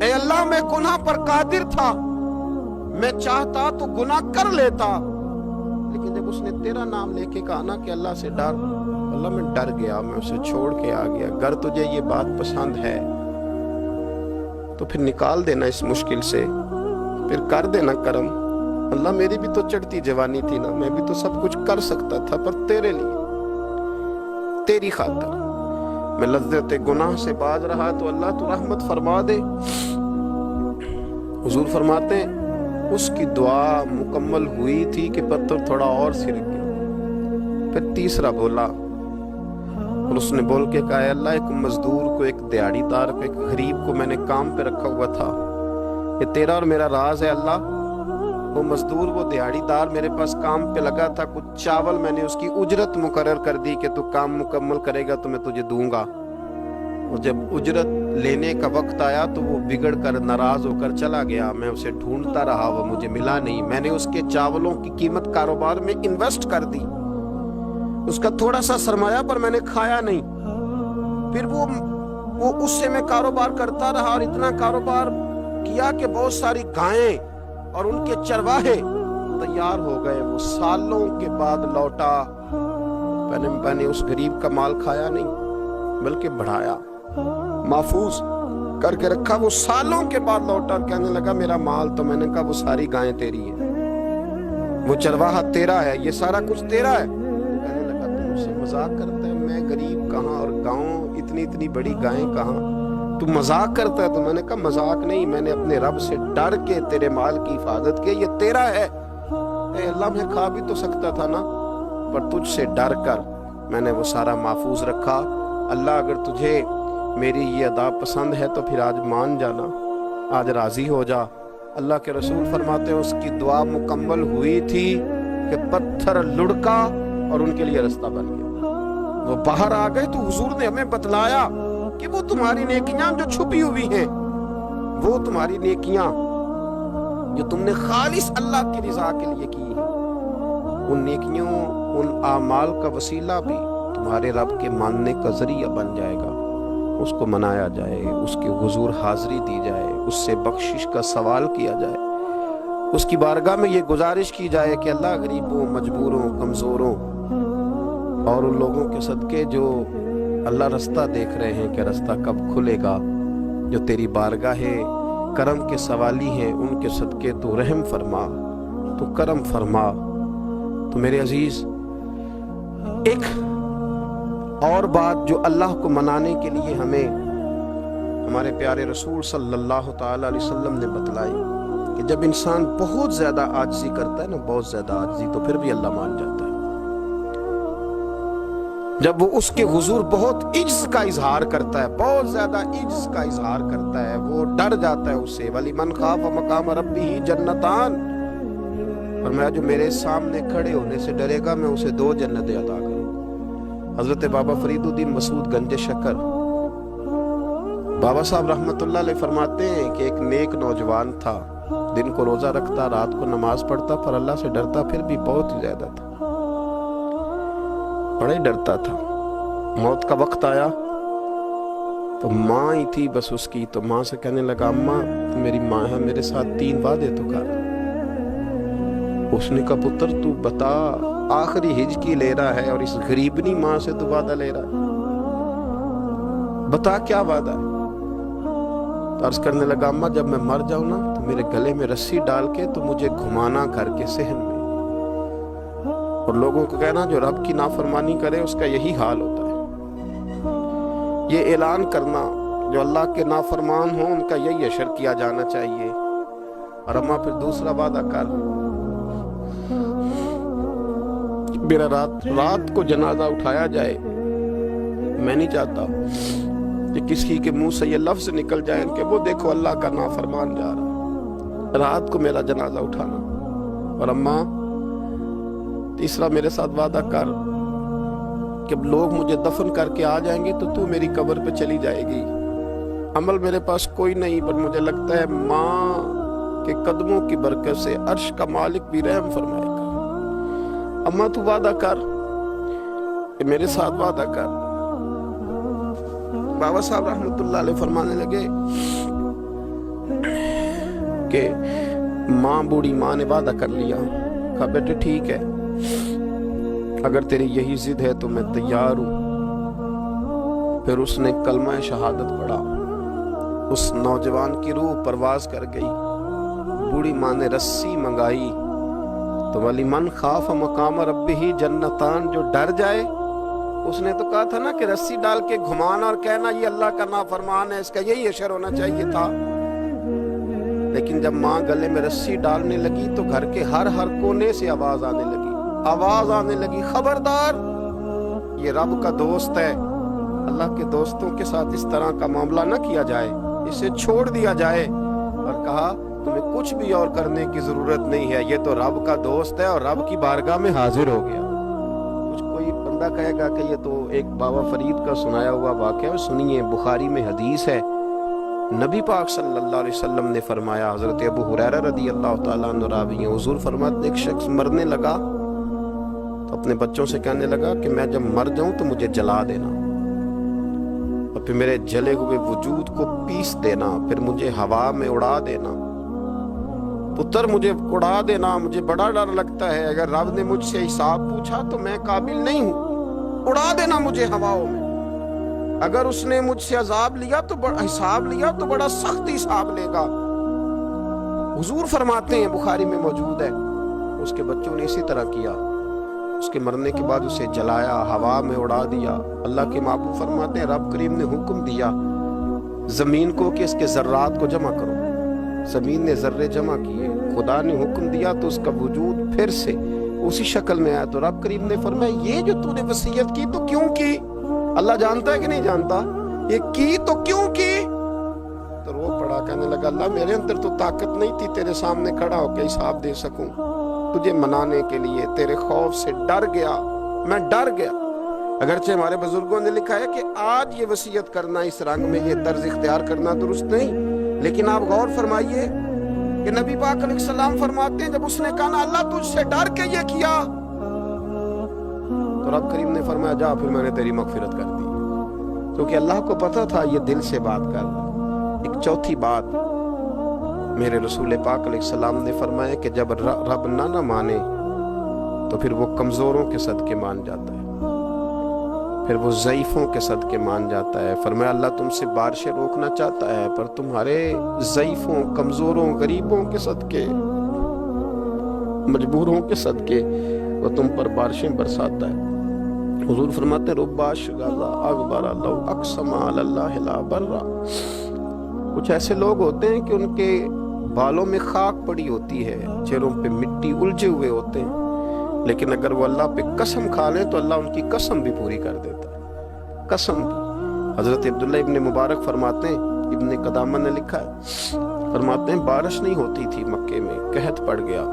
اے اللہ میں گناہ پر قادر تھا، میں چاہتا تو گناہ کر لیتا، لیکن جب اس نے تیرا نام لے کے کہا نا کہ اللہ سے ڈر، اللہ میں ڈر گیا، میں اسے چھوڑ کے آ گیا۔ اگر تجھے یہ بات پسند ہے تو پھر نکال دینا اس مشکل سے، پھر کر دینا کرم۔ اللہ میری بھی تو چڑھتی جوانی تھی نا، میں بھی تو سب کچھ کر سکتا تھا، پر تیرے لیے، تیری خاطر میں لذت گناہ سے باز رہا، تو اللہ تو رحمت فرما دے۔ حضور فرماتے ہیں اس کی دعا مکمل ہوئی تھی کہ پتھر تھوڑا اور سرک گیا۔ پھر تیسرا بولا اور اس نے بول کے کہا، اے اللہ ایک مزدور کو، ایک دیہڑی دار کو، ایک غریب کو میں نے کام پہ رکھا ہوا تھا، یہ تیرا اور میرا راز ہے اللہ۔ وہ مزدور، وہ دیہڑی دار میرے پاس کام پہ لگا تھا، کچھ چاول میں نے اس کی اجرت مقرر کر دی کہ تو کام مکمل کرے گا تو میں تجھے دوں گا، اور جب اجرت لینے کا وقت آیا تو وہ بگڑ کر ناراض ہو کر چلا گیا، میں اسے ڈھونڈتا رہا، وہ مجھے ملا نہیں، میں نے اس کے چاولوں کی قیمت کاروبار میں انویسٹ کر دی، اس کا تھوڑا سا سرمایہ پر میں نے کھایا نہیں، پھر وہ اس سے میں کاروبار کرتا رہا، اور اتنا کاروبار کیا کہ بہت ساری گائیں اور ان کے چرواہے تیار ہو گئے، وہ سالوں کے بعد لوٹا، میں نے اس غریب کا مال کھایا نہیں بلکہ بڑھایا، محفوظ کر کے رکھا، وہ سالوں کے بعد لوٹا اور کہنے لگا میرا مال، تو میں نے کہا وہ ساری گائیں تیری ہیں، وہ چرواہا تیرا ہے، یہ سارا کچھ تیرا ہے۔ کہنے لگا تم مجھ سے مذاق کرتا ہے، میں غریب کہاں اور گاؤں اتنی بڑی گائیں کہاں، تو مذاق کرتا ہے؟ تو میں نے کہا مذاق نہیں، میں نے اپنے رب سے ڈر کے تیرے مال کی حفاظت کی، یہ تیرا ہے۔ اے اللہ میں کھا بھی تو سکتا تھا نا، پر تجھ سے ڈر کر میں نے وہ سارا محفوظ رکھا۔ اللہ اگر تجھے میری یہ ادا پسند ہے تو پھر آج مان جانا آج راضی ہو جا۔ اللہ کے رسول فرماتے ہیں اس کی دعا مکمل ہوئی تھی کہ پتھر لڑکا اور ان کے لیے رستہ بن گیا۔ وہ باہر آ گئے تو حضور نے ہمیں بتلایا کہ وہ تمہاری نیکیاں جو چھپی ہوئی ہیں، وہ تمہاری نیکیاں جو تم نے خالص اللہ کی رضا کے لیے کی ہیں، ان نیکیوں، ان اعمال کا وسیلہ بھی تمہارے رب کے ماننے کا ذریعہ بن جائے گا۔ اس کو منایا جائے، اس کے حضور حاضری دی جائے، اس سے بخشش کا سوال کیا جائے، اس کی بارگاہ میں یہ گزارش کی جائے کہ اللہ غریبوں، مجبوروں، کمزوروں اور ان لوگوں کے صدقے جو اللہ رستہ دیکھ رہے ہیں کہ رستہ کب کھلے گا، جو تیری بارگاہ کرم کے سوالی ہیں، ان کے صدقے تو رحم فرما، تو کرم فرما۔ تو میرے عزیز، ایک اور بات جو اللہ کو منانے کے لیے ہمیں ہمارے پیارے رسول صلی اللہ تعالی علیہ وسلم نے بتلائی کہ جب انسان بہت زیادہ عاجزی کرتا ہے نا، بہت زیادہ عاجزی، تو پھر بھی اللہ مان جاتا ہے۔ جب وہ اس کے حضور بہت عجز کا اظہار کرتا ہے، بہت زیادہ عجز کا اظہار کرتا ہے، وہ ڈر جاتا ہے اس سے۔ وَلِمَنْ خَافَ مَقَامَ رَبِّهِ جَنَّتَانِ، اور میں جو میرے سامنے کھڑے ہونے سے ڈرے گا، میں اسے 2 جنتیں عطا کروں۔ حضرت بابا فرید الدین مسعود گنج شکر بابا صاحب رحمت اللہ علیہ فرماتے ہیں کہ ایک نیک نوجوان تھا، دن کو روزہ رکھتا، رات کو نماز پڑھتا، پر اللہ سے ڈرتا پھر بھی بہت ہی زیادہ تھا، بڑا ہی ڈرتا تھا۔ موت کا وقت آیا تو ماں ہی تھی بس اس کی، تو ماں سے کہنے لگا، اماں میری ماں ہے، میرے ساتھ 3 وعدے تو کر۔ اس نے کہا، پتر تو بتا، آخری ہج کی لے رہا ہے اور اس غریبنی ماں سے تو وعدہ لے رہا ہے، بتا کیا وعدہ ہے؟ تو عرض کرنے لگا، اماں جب میں مر جاؤں نا تو میرے گلے میں رسی ڈال کے تو مجھے گھمانا گھر کے صحن میں، اور لوگوں کو کہنا جو رب کی نافرمانی کرے اس کا یہی حال ہوتا ہے۔ یہ اعلان کرنا جو اللہ کے نافرمان ہوں ان کا یہی اشر کیا جانا چاہیے۔ اور اماں پھر دوسرا وعدہ کر، میرا رات کو جنازہ اٹھایا جائے، میں نہیں چاہتا کہ کسی کے منہ سے یہ لفظ نکل جائیں کہ وہ دیکھو اللہ کا نافرمان جا رہا، رات کو میرا جنازہ اٹھانا۔ اور اماں تیسرا میرے ساتھ وعدہ کر کہ لوگ مجھے دفن کر کے آ جائیں گے تو میری قبر پہ چلی جائے گی، عمل میرے پاس کوئی نہیں، پر مجھے لگتا ہے ماں کے قدموں کی برکت سے عرش کا مالک بھی رحم فرمائے گا۔ اماں تو وعدہ کر کہ میرے ساتھ وعدہ کر۔ بابا صاحب رحمت اللہ علیہ فرمانے لگے کہ ماں، بوڑھی ماں نے وعدہ کر لیا۔ کہا بیٹے ٹھیک ہے، اگر تیری یہی ضد ہے تو میں تیار ہوں۔ پھر اس نے کلمہ شہادت پڑھا، اس نوجوان کی روح پرواز کر گئی۔ بوڑھی ماں نے رسی منگائی تو وَلِمَنْ خَافَ مَقَامَ رَبِّهِ جَنَّتَانِ، جو ڈر جائے، اس نے تو کہا تھا نا کہ رسی ڈال کے گھمانا اور کہنا یہ اللہ کا نافرمان ہے، اس کا یہی اشر ہونا چاہیے تھا۔ لیکن جب ماں گلے میں رسی ڈالنے لگی تو گھر کے ہر کونے سے آواز آنے لگی، خبردار، یہ رب کا دوست ہے، اللہ کے دوستوں کے ساتھ اس طرح کا معاملہ نہ کیا جائے، اسے چھوڑ دیا جائے۔ اور کہا تمہیں کچھ بھی اور کرنے کی ضرورت نہیں ہے، یہ تو رب کا دوست ہے اور رب کی بارگاہ میں حاضر ہو گیا۔ کچھ کوئی بندہ کہے گا کہ یہ تو ایک بابا فرید کا سنایا ہوا واقعہ ہے، سنیے، بخاری میں حدیث ہے، نبی پاک صلی اللہ علیہ وسلم نے فرمایا، حضرت ابو ہریرہ رضی اللہ تعالیٰ عنہ راوی ہیں، حضور فرماتے ایک شخص مرنے لگا تو اپنے بچوں سے کہنے لگا کہ میں جب مر جاؤں تو مجھے جلا دینا، اور پھر میرے جلے ہوئے وجود کو پیس دینا، پھر مجھے ہوا میں اڑا دینا۔ پتر مجھے اڑا دینا، مجھے بڑا ڈر لگتا ہے، اگر رب نے مجھ سے حساب پوچھا تو میں قابل نہیں ہوں، اڑا دینا مجھے ہواؤں میں۔ اگر اس نے مجھ سے عذاب لیا تو حساب لیا تو بڑا سخت حساب لے گا۔ حضور فرماتے ہیں، بخاری میں موجود ہے، اس کے بچوں نے اسی طرح کیا، اس کے مرنے کے بعد اسے جلایا، ہوا میں اڑا دیا۔ اللہ کے محبوب فرماتے ہیں، رب کریم نے حکم دیا زمین کو کہ اس کے ذرات کو جمع کرو، زمین نے ذرے جمع کیے، خدا نے حکم دیا تو اس کا وجود پھر سے اسی شکل میں آیا۔ تو رب کریم نے فرمایا یہ جو تو نے وصیت کی تو کیوں کی؟ اللہ جانتا ہے کہ نہیں جانتا؟ یہ کی تو کیوں کی؟ تو رو پڑا کہنے لگا اللہ میرے اندر تو طاقت نہیں تھی تیرے سامنے کھڑا ہو کے حساب دے سکوں، تجھے منانے کے لیے تیرے خوف سے ڈر گیا، میں ڈر گیا۔ اگرچہ ہمارے بزرگوں نے لکھا ہے کہ آج یہ وصیت کرنا، اس رنگ میں یہ طرز اختیار کرنا درست نہیں، لیکن آپ غور فرمائیے کہ نبی پاک علیہ السلام فرماتے ہیں جب اس نے کہا نا اللہ تجھ سے ڈر کے یہ کیا، تو رب کریم نے فرمایا جا پھر میں نے تیری مغفرت کر دی، کیونکہ اللہ کو پتا تھا یہ دل سے بات کر رہا۔ ایک چوتھی بات میرے رسول پاک علیہ السلام نے فرمایا کہ جب رب نہ مانے تو پھر وہ کمزوروں کے صدقے مان جاتا ہے، پھر وہ ضعیفوں کے صدقے مان جاتا ہے۔ فرمایا اللہ تم سے بارشیں روکنا چاہتا ہے پر تمہارے ضعیفوں، کمزوروں، غریبوں کے صدقے، مجبوروں کے صدقے وہ تم پر بارشیں برساتا ہے۔ حضور فرماتے ہیں رب اشغال اغبر لو اقسم علی اللہ لا برا۔ کچھ ایسے لوگ ہوتے ہیں کہ ان کے بالوں میں خاک پڑی ہوتی ہے، چہروں پہ مٹی الجھے ہوئے ہوتے ہیں، لیکن اگر وہ اللہ پہ قسم کھا لیں تو اللہ ان کی قسم بھی پوری کر دیتا ہے، قسم بھی۔ حضرت عبداللہ ابن مبارک فرماتے ہیں، ابن قدامہ نے لکھا ہے، فرماتے ہیں بارش نہیں ہوتی تھی مکے میں، قحط پڑ گیا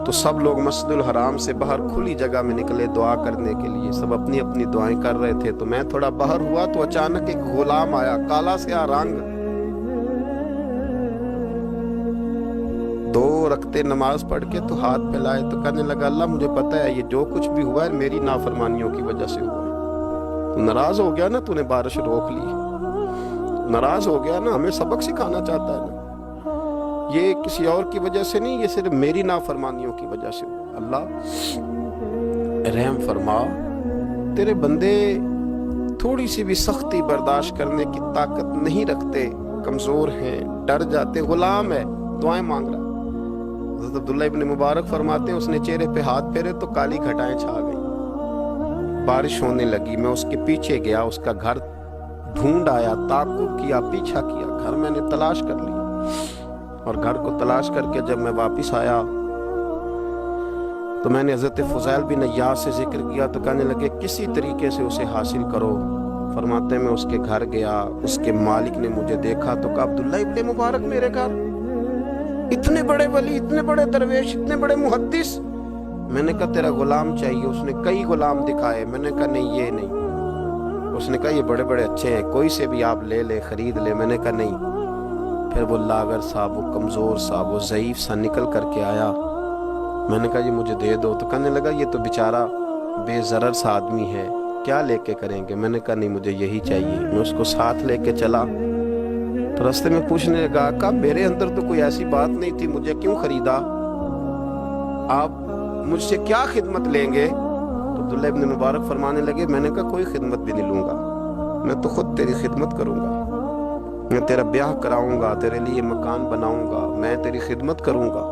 تو سب لوگ مسجد الحرام سے باہر کھلی جگہ میں نکلے دعا کرنے کے لیے، سب اپنی اپنی دعائیں کر رہے تھے۔ تو میں تھوڑا باہر ہوا تو اچانک ایک غلام آیا، کالا سیاہ رنگ، 2 رکعتیں نماز پڑھ کے تو ہاتھ پھیلائے تو کہنے لگا اللہ مجھے پتا ہے یہ جو کچھ بھی ہوا ہے میری نافرمانیوں کی وجہ سے ہوا ہے۔ تو ناراض ہو گیا نا، تو نے بارش روک لی، ناراض ہو گیا نا، ہمیں سبق سکھانا چاہتا ہے نا، یہ کسی اور کی وجہ سے نہیں، یہ صرف میری نافرمانیوں کی وجہ سے ہوا۔ اللہ رحم فرما، تیرے بندے تھوڑی سی بھی سختی برداشت کرنے کی طاقت نہیں رکھتے، کمزور ہیں، ڈر جاتے، غلام ہے، دعائیں مانگ رہا۔ حضرت عبداللہ ابن مبارک فرماتے ہیں اس نے چہرے پہ ہاتھ پھیرے تو کالی گھٹائیں چھا گئی، بارش ہونے لگی، میں اس کے پیچھے گیا، اس کا گھر ڈھونڈ آیا، تعقب کیا، پیچھا کیا، گھر میں نے تلاش کر لیا، اور گھر کو تلاش کر کے جب میں واپس آیا تو میں نے حضرت فضیل بن عیاض سے ذکر کیا تو کہنے لگے کسی طریقے سے اسے حاصل کرو۔ فرماتے ہیں میں اس کے گھر گیا، اس کے مالک نے مجھے دیکھا تو کہا عبداللہ ابن مبارک میرے گھر، اتنے بڑے ولی، اتنے بڑے درویش، اتنے بڑے محدث۔ میں نے کہا تیرا غلام چاہیے، اس نے کئی غلام دکھائے، میں نے کہا نہیں یہ نہیں، اس نے کہا یہ بڑے بڑے اچھے ہیں، کوئی سے بھی آپ لے لے، خرید لے، میں نے کہا نہیں۔ پھر وہ لاغر صاحب، وہ کمزور صاحب، وہ ضعیف سا نکل کر کے آیا، میں نے کہا یہ مجھے دے دو، تو کہنے لگا یہ تو بیچارہ بے ضرر سا آدمی ہے، کیا لے کے کریں گے؟ میں نے کہا نہیں مجھے یہی چاہیے۔ میں اس کو ساتھ لے کے چلا تو رستے میں پوچھنے لگا آقا میرے اندر تو کوئی ایسی بات نہیں تھی، مجھے کیوں خریدا؟ آپ مجھ سے کیا خدمت لیں گے؟ تو عبداللہ ابن مبارک فرمانے لگے میں نے کہا کوئی خدمت بھی نہیں لوں گا، میں تو خود تیری خدمت کروں گا، میں تیرا بیاہ کراؤں گا، تیرے لیے مکان بناؤں گا، میں تیری خدمت کروں گا،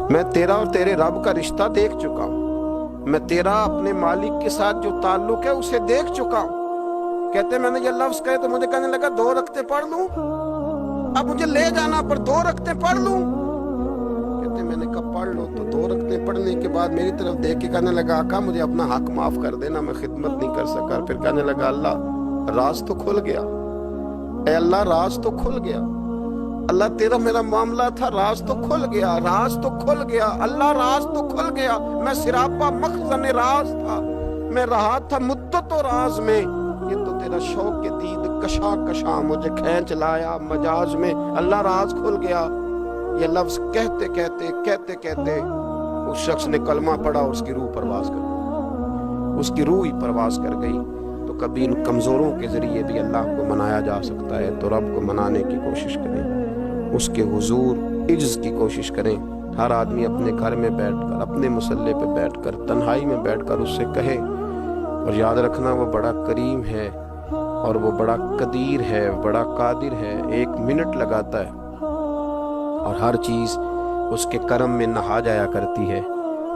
میں تیرا اور تیرے رب کا رشتہ دیکھ چکا ہوں، میں تیرا اپنے مالک کے ساتھ جو تعلق ہے اسے دیکھ چکا ہوں۔ کہتے میں نے یہ لفظ کہے تو مجھے کہنے لگا 2 رکعتیں پڑھ لوں، اب مجھے لے جانا پر 2 رکعتیں پڑھ لوں؟ کہتے میں نے کہا پڑھ لو۔ تو 2 رکعتیں پڑھنے کے بعد میری طرف دیکھ کے کہنے لگا آقا مجھے اپنا حق معاف کر دینا، میں خدمت نہیں کر سکا۔ پھر کہنے لگا اللہ راز تو کھل گیا، اے اللہ راز تو کھل گیا، اللہ تیرا میرا معاملہ تھا، راز تو کھل گیا، راز تو کھل گیا، اللہ راز تو کھل گیا، میں سراپا مخزن راز تھا، میں رہا تھا مدت و راز میں، یہ تو تیرا شوق کے دید کشا کشا مجھے کھینچ لایا مجاز میں، اللہ راز کھل گیا۔ یہ لفظ کہتے کہتے کہتے کہتے اس شخص نے کلمہ پڑھا اور اس کی روح پرواز کر گئی، اس کی روح ہی پرواز کر گئی۔ تو کبھی ان کمزوروں کے ذریعے بھی اللہ کو منایا جا سکتا ہے، تو رب کو منانے کی کوشش کریں، اس کے حضور عجز کی کوشش کریں۔ ہر آدمی اپنے گھر میں بیٹھ کر، اپنے مصلے پہ بیٹھ کر، تنہائی میں بیٹھ کر اس سے کہے، اور یاد رکھنا وہ بڑا کریم ہے اور وہ بڑا قدیر ہے، بڑا قادر ہے، 1 منٹ لگاتا ہے اور ہر چیز اس کے کرم میں نہا جایا کرتی ہے،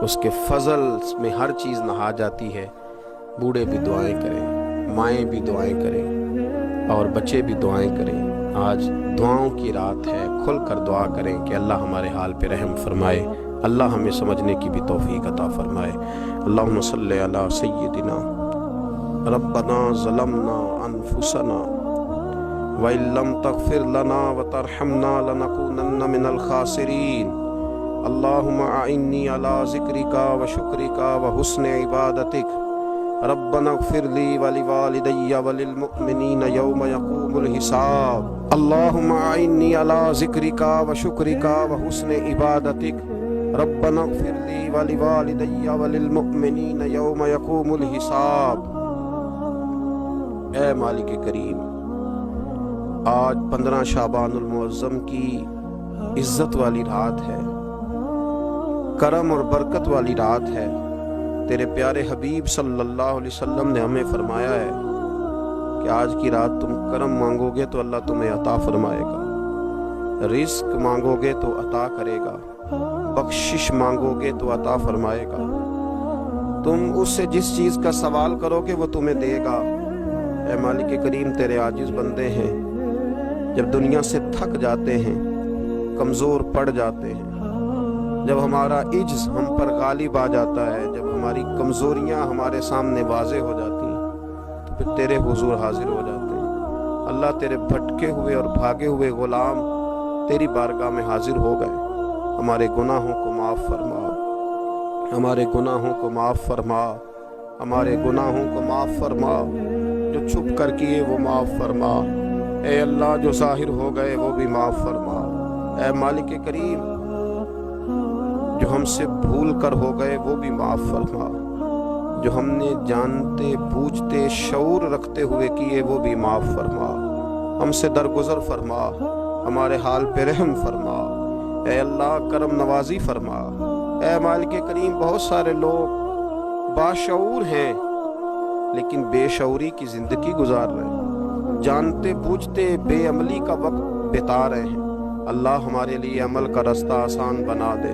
اس کے فضل میں ہر چیز نہا جاتی ہے۔ بوڑھے بھی دعائیں کریں، مائیں بھی دعائیں کریں اور بچے بھی دعائیں کریں۔ آج دعاؤں کی رات ہے، کھل کر دعا کریں کہ اللہ ہمارے حال پہ رحم فرمائے، اللہ ہمیں سمجھنے کی بھی توفیق عطا فرمائے۔ اللہم صلی علی سیدنا ربنا ظلمنا انفسنا وَإِن لَّمْ تَغْفِرْ لَنَا وَتَرْحَمْنَا لَنَكُونَنَّ مِنَ الْخَاسِرِينَ اللهم أعني على ذكرك وشكرك وحسن عبادتك ربنا اغفر لي ولوالدي وللمؤمنين يوم يقوم الحساب اللهم أعني على ذكرك وشكرك وحسن عبادتك ربنا اغفر لي ولوالدي وللمؤمنين يوم يقوم الحساب۔ اے مالک کریم، آج 15 شعبان المعظم کی عزت والی رات ہے، کرم اور برکت والی رات ہے۔ تیرے پیارے حبیب صلی اللہ علیہ وسلم نے ہمیں فرمایا ہے کہ آج کی رات تم کرم مانگو گے تو اللہ تمہیں عطا فرمائے گا، رزق مانگو گے تو عطا کرے گا، بخشش مانگو گے تو عطا فرمائے گا، تم اس سے جس چیز کا سوال کرو گے وہ تمہیں دے گا۔ اے مالک کریم، تیرے عاجز بندے ہیں، جب دنیا سے تھک جاتے ہیں، کمزور پڑ جاتے ہیں، جب ہمارا عجز ہم پر غالب آ جاتا ہے، جب ہماری کمزوریاں ہمارے سامنے واضح ہو جاتی ہیں، تو پھر تیرے حضور حاضر ہو جاتے ہیں۔ اللہ، تیرے بھٹکے ہوئے اور بھاگے ہوئے غلام تیری بارگاہ میں حاضر ہو گئے۔ ہمارے گناہوں کو معاف فرما، ہمارے گناہوں کو معاف فرما، ہمارے گناہوں کو معاف فرما، جو چھپ کر کیے وہ معاف فرما، اے اللہ جو ظاہر ہو گئے وہ بھی معاف فرما۔ اے مالک کریم، جو ہم سے بھول کر ہو گئے وہ بھی معاف فرما، جو ہم نے جانتے بوجھتے شعور رکھتے ہوئے کیے وہ بھی معاف فرما، ہم سے درگزر فرما، ہمارے حال پہ رحم فرما، اے اللہ کرم نوازی فرما۔ اے مالک کریم، بہت سارے لوگ باشعور ہیں لیکن بے شعوری کی زندگی گزار رہے ہیں، جانتے بوجھتے بے عملی کا وقت بتا رہے ہیں۔ اللہ ہمارے لیے عمل کا رستہ آسان بنا دے۔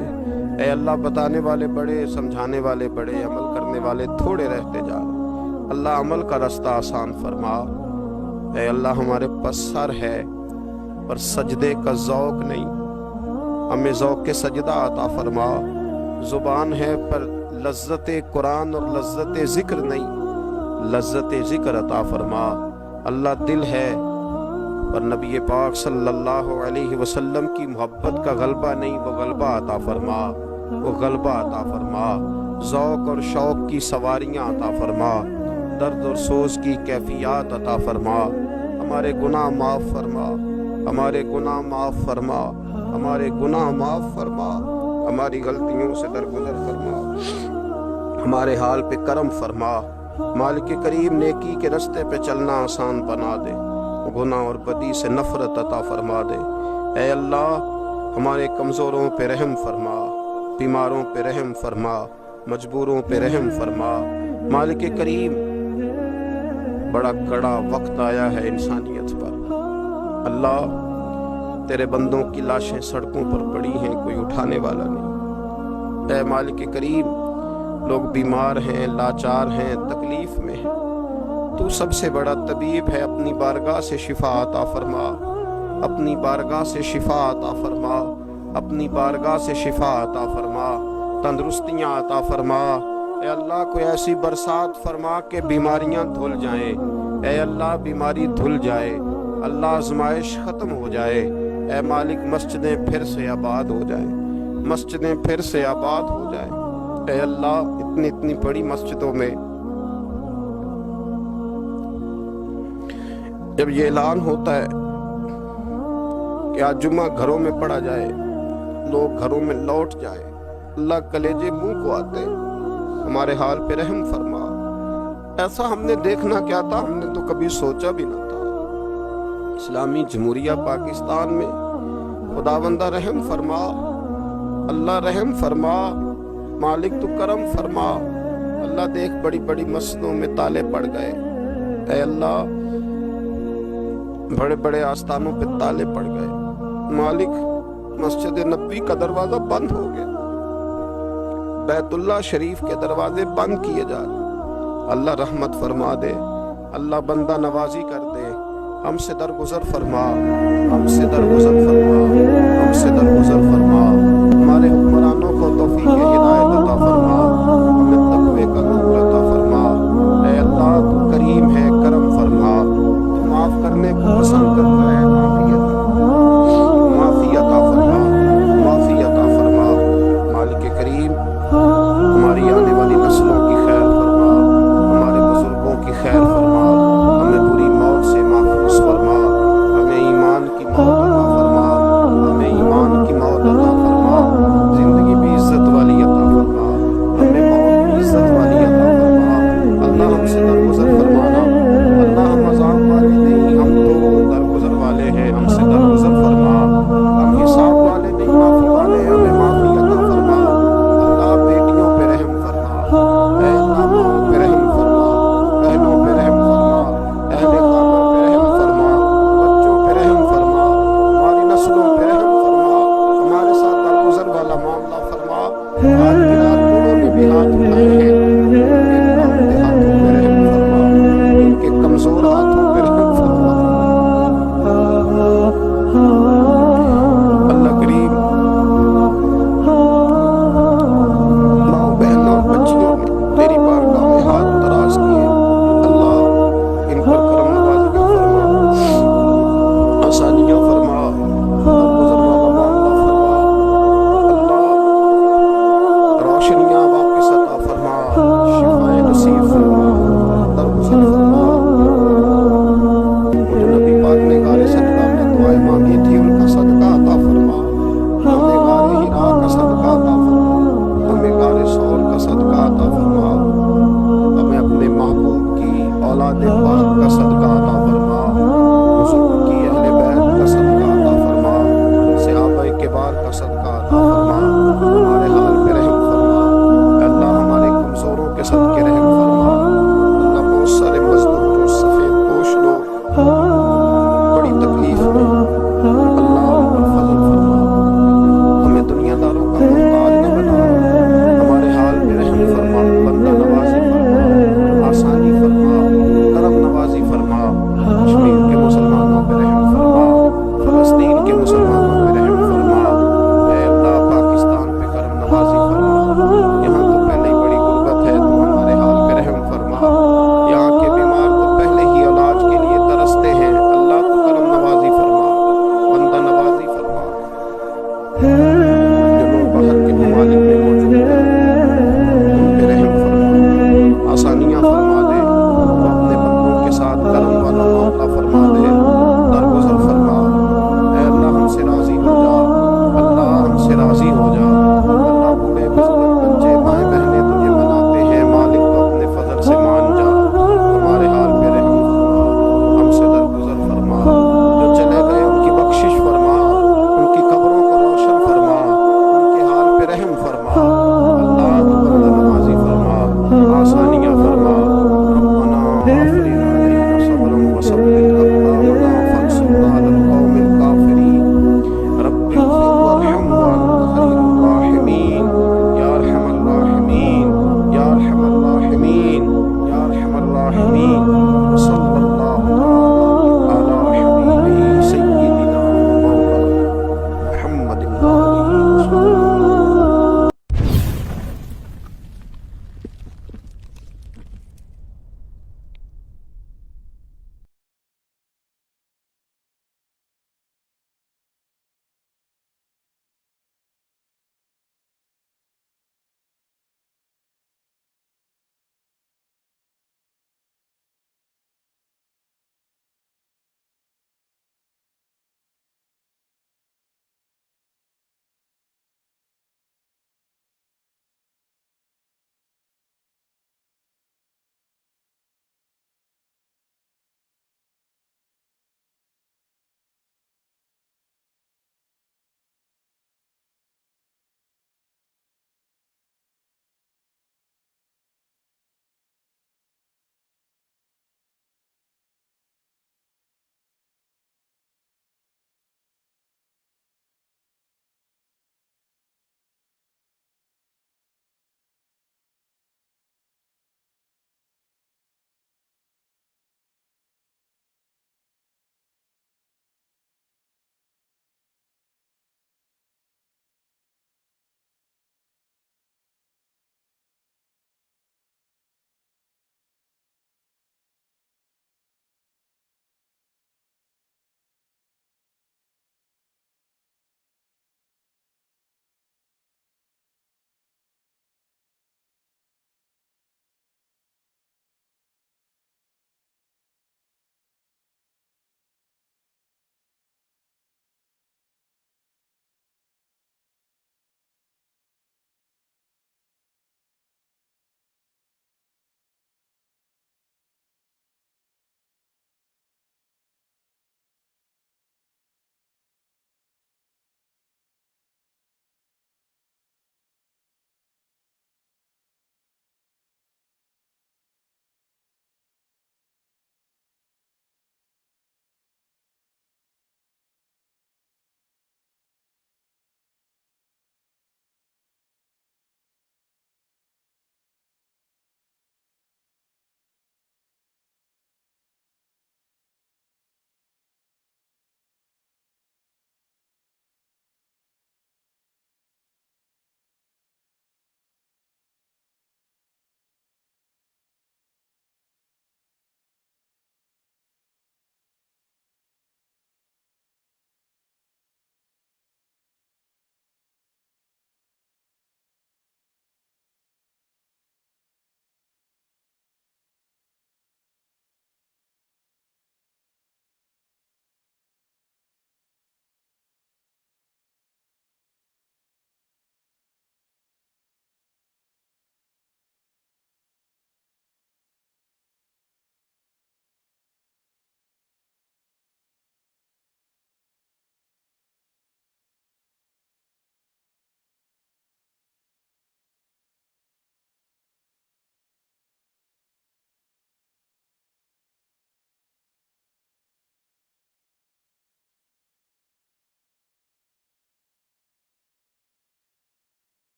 اے اللہ، بتانے والے بڑے، سمجھانے والے بڑے، عمل کرنے والے تھوڑے رہتے جا رہے۔ اللہ عمل کا رستہ آسان فرما۔ اے اللہ، ہمارے پاس سر ہے پر سجدے کا ذوق نہیں، ہمیں ذوق کے سجدہ عطا فرما۔ زبان ہے پر لذت قرآن اور لذت ذکر نہیں، لذت ذکر عطا فرما۔ اللہ، دل ہے پر نبی پاک صلی اللہ علیہ وسلم کی محبت کا غلبہ نہیں، وہ غلبہ عطا فرما، وہ غلبہ عطا فرما۔ ذوق اور شوق کی سواریاں عطا فرما، درد اور سوز کی کیفیات عطا فرما۔ ہمارے گناہ معاف فرما، ہمارے گناہ معاف فرما، ہمارے گناہ معاف فرما، ہماری غلطیوں سے درگزر فرما، ہمارے حال پہ کرم فرما۔ مالک کریم، نیکی کے رستے پہ چلنا آسان بنا دے، گناہ اور بدی سے نفرت عطا فرما دے۔ اے اللہ، ہمارے کمزوروں پہ رحم فرما، بیماروں پہ رحم فرما، مجبوروں پہ رحم فرما۔ مالک کریم، بڑا کڑا وقت آیا ہے انسانیت پر۔ اللہ، تیرے بندوں کی لاشیں سڑکوں پر پڑی ہیں، کوئی اٹھانے والا نہیں۔ اے مالک کریم، لوگ بیمار ہیں، لاچار ہیں، تکلیف میں ہیں، تو سب سے بڑا طبیب ہے، اپنی بارگاہ سے شفا عطا فرما، اپنی بارگاہ سے شفا عطا فرما، اپنی بارگاہ سے شفا عطا فرما، تندرستیاں عطا فرما۔ اے اللہ، کوئی ایسی برسات فرما کہ بیماریاں دھل جائیں، اے اللہ بیماری دھل جائے، اللہ آزمائش ختم ہو جائے۔ اے مالک، مسجدیں پھر سے آباد ہو جائیں، مسجدیں پھر سے آباد ہو جائیں۔ اے اللہ، اتنی بڑی مسجدوں میں جب یہ اعلان ہوتا ہے کہ آج جمعہ گھروں میں پڑھا جائے، لوگ گھروں میں لوٹ جائے، اللہ کلیجے منہ کو آتے، ہمارے حال پہ رحم فرما۔ ایسا ہم نے دیکھنا کیا تھا، ہم نے تو کبھی سوچا بھی نہ تھا۔ اسلامی جمہوریہ پاکستان میں خداوندہ رحم فرما، اللہ رحم فرما، مالک تو کرم فرما۔ اللہ دیکھ، بڑی بڑی مسجدوں میں تالے پڑ گئے، اے اللہ بڑے بڑے آستانوں پہ تالے پڑ گئے، مالک مسجد نبوی کا دروازہ بند ہو گیا، بیت اللہ شریف کے دروازے بند کیے جا رہے۔ اللہ رحمت فرما دے، اللہ بندہ نوازی کر دے، ہم سے درگزر فرما، ہم سے درگزر فرما، ہم سے درگزر فرما، ہمارے حکمرانوں